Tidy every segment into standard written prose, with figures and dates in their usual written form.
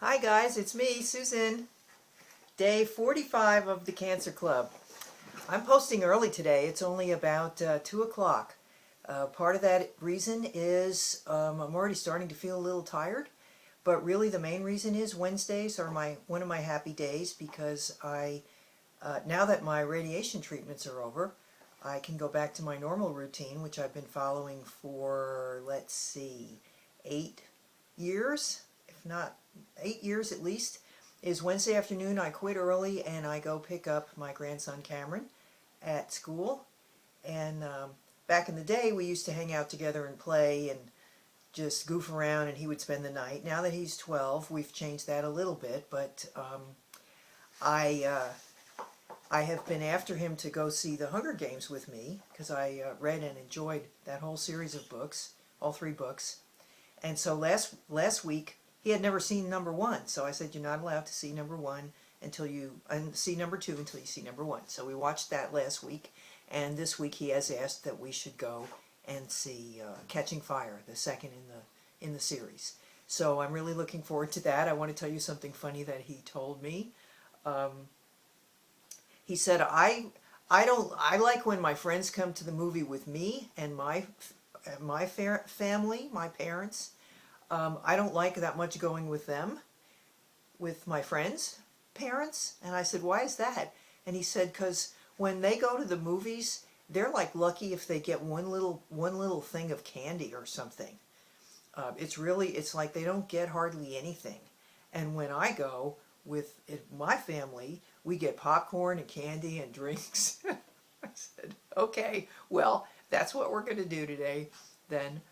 Hi guys, it's me, Susan. Day 45 of the Cancer Club. I'm posting early today. It's only about 2 o'clock. Part of that reason is I'm already starting to feel a little tired, but really the main reason is Wednesdays are one of my happy days because now that my radiation treatments are over, I can go back to my normal routine, which I've been following for, let's see, 8 years, if not 8 years at least. Is Wednesday afternoon I quit early and I go pick up my grandson Cameron at school. And back in the day we used to hang out together and play and just goof around, and he would spend the night. Now that he's 12, we've changed that a little bit, but I I have been after him to go see The Hunger Games with me because I read and enjoyed that whole series of books, all 3 books. And so last week he had never seen number 1, so I said you're not allowed to see number 1 until you and see number 2 until you see number 1. So we watched that last week, and this week he has asked that we should go and see Catching Fire, the second in the series. So I'm really looking forward to that. I want to tell you something funny that he told me. He said, I like when my friends come to the movie with me and my family, my parents. I don't like that much going with them, with my friends' parents. And I said, why is that? And he said, because when they go to the movies, they're like lucky if they get one little thing of candy or something. It's like they don't get hardly anything. And when I go with my family, we get popcorn and candy and drinks. I said, okay, well, that's what we're going to do today then.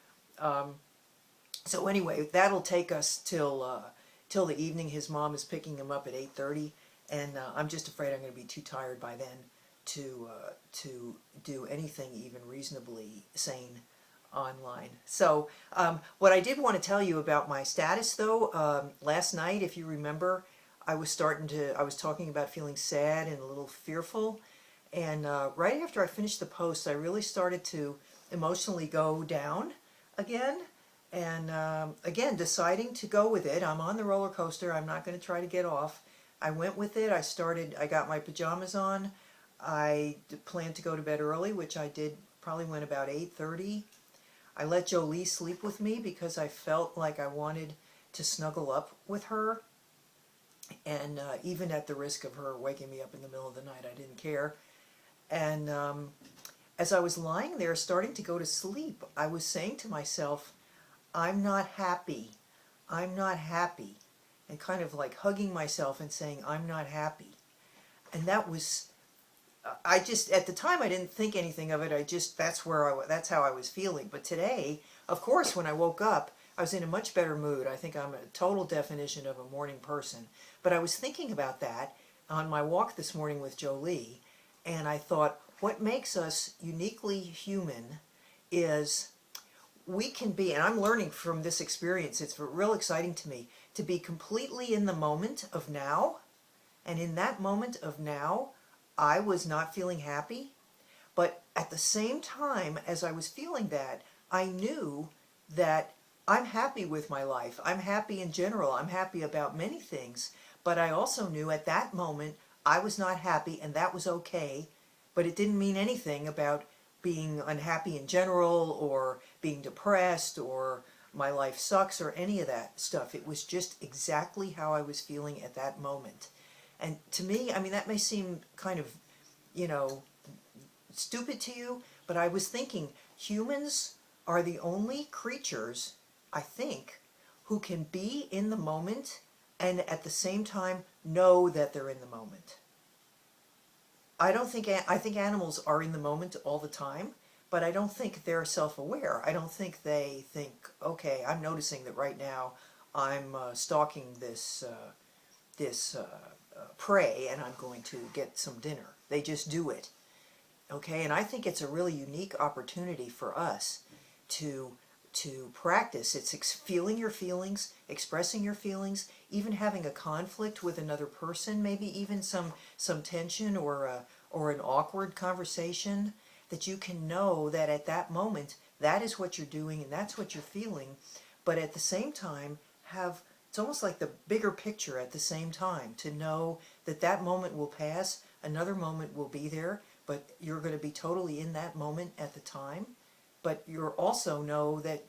So anyway, that'll take us till the evening. His mom is picking him up at 8:30, and I'm just afraid I'm going to be too tired by then to do anything even reasonably sane online. So what I did want to tell you about my status though, last night, if you remember, I was talking about feeling sad and a little fearful, and right after I finished the post, I really started to emotionally go down again, and again, deciding to go with it. I'm on the roller coaster. I'm not going to try to get off. I went with it. I got my pajamas on. I planned to go to bed early, which I did, probably went about 8:30. I let Jolie sleep with me because I felt like I wanted to snuggle up with her, and even at the risk of her waking me up in the middle of the night, I didn't care. And as I was lying there starting to go to sleep, I was saying to myself, I'm not happy. I'm not happy. And kind of like hugging myself and saying, I'm not happy. And that was, I just, at the time I didn't think anything of it. That's how I was feeling. But today, of course, when I woke up, I was in a much better mood. I think I'm a total definition of a morning person. But I was thinking about that on my walk this morning with Jolie, and I thought, what makes us uniquely human is we can be, and I'm learning from this experience, it's real exciting to me, to be completely in the moment of now. And in that moment of now, I was not feeling happy. But at the same time as I was feeling that, I knew that I'm happy with my life. I'm happy in general. I'm happy about many things. But I also knew at that moment I was not happy, and that was okay. But it didn't mean anything about being unhappy in general or being depressed or my life sucks or any of that stuff. It was just exactly how I was feeling at that moment. And to me, I mean, that may seem kind of, you know, stupid to you, but I was thinking humans are the only creatures, I think, who can be in the moment and at the same time know that they're in the moment. I think animals are in the moment all the time, but I don't think they're self-aware. I don't think they think, okay, I'm noticing that right now I'm stalking this prey and I'm going to get some dinner. They just do it. Okay, and I think it's a really unique opportunity for us to practice. It's feeling your feelings, expressing your feelings, even having a conflict with another person, maybe even some tension or an awkward conversation, that you can know that at that moment that is what you're doing and that's what you're feeling, but at the same time have it's almost like the bigger picture at the same time, to know that that moment will pass, another moment will be there, but you're going to be totally in that moment at the time. But you also know that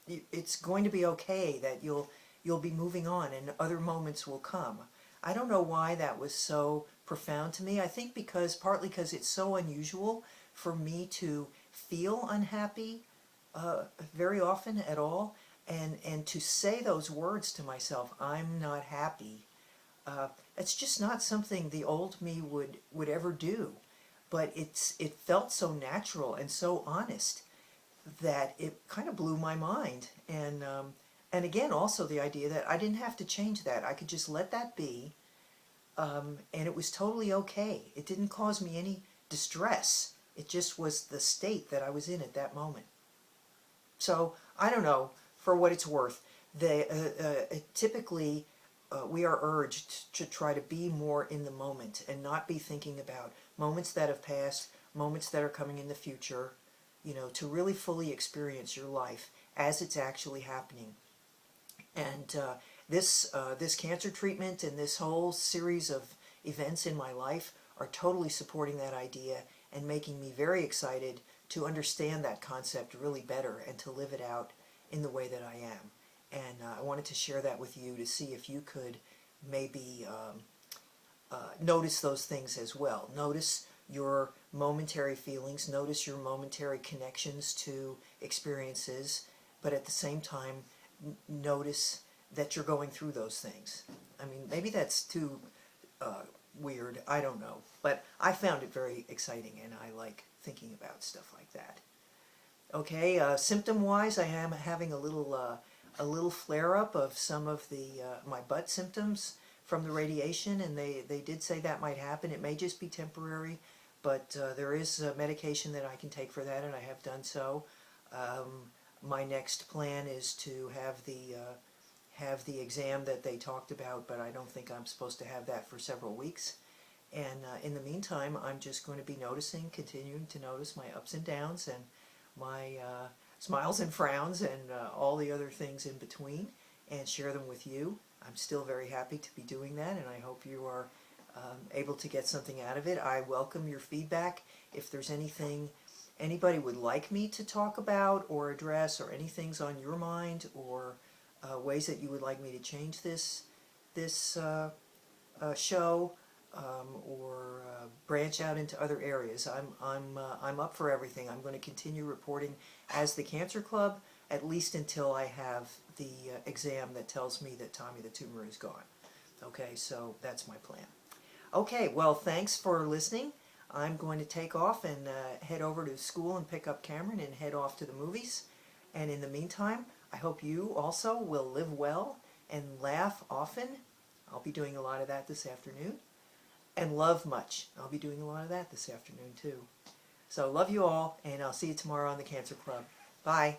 it's going to be okay, that you'll be moving on and other moments will come. I don't know why that was so profound to me. I think partly because it's so unusual for me to feel unhappy very often at all, and to say those words to myself, I'm not happy. It's just not something the old me would ever do. But it felt so natural and so honest that it kind of blew my mind. And again, also the idea that I didn't have to change that. I could just let that be, and it was totally okay. It didn't cause me any distress. It just was the state that I was in at that moment. So I don't know, for what it's worth. Typically, we are urged to try to be more in the moment and not be thinking about moments that have passed, moments that are coming in the future, to really fully experience your life as it's actually happening. And this cancer treatment and this whole series of events in my life are totally supporting that idea and making me very excited to understand that concept really better and to live it out in the way that I am. And I wanted to share that with you to see if you could maybe notice those things as well. Notice your momentary feelings, notice your momentary connections to experiences, but at the same time, notice that you're going through those things. I mean, maybe that's too weird, I don't know, but I found it very exciting and I like thinking about stuff like that. Okay, symptom-wise, I am having a little flare-up of some of my butt symptoms from the radiation, and they did say that might happen. It may just be temporary, but there is medication that I can take for that, and I have done so. My next plan is to have the exam that they talked about, but I don't think I'm supposed to have that for several weeks. And in the meantime, I'm just going to be continuing to notice my ups and downs and my smiles and frowns and all the other things in between, and share them with you. I'm still very happy to be doing that, and I hope you are able to get something out of it. I welcome your feedback. If there's anything anybody would like me to talk about or address, or any things on your mind, or ways that you would like me to change this show, or branch out into other areas, I'm up for everything. I'm going to continue reporting as the Cancer Club, at least until I have the exam that tells me that Tommy the tumor is gone. Okay, so that's my plan. Okay, well, thanks for listening. I'm going to take off and head over to school and pick up Cameron and head off to the movies. And in the meantime, I hope you also will live well and laugh often. I'll be doing a lot of that this afternoon. And love much. I'll be doing a lot of that this afternoon too. So love you all, and I'll see you tomorrow on the Cancer Club. Bye.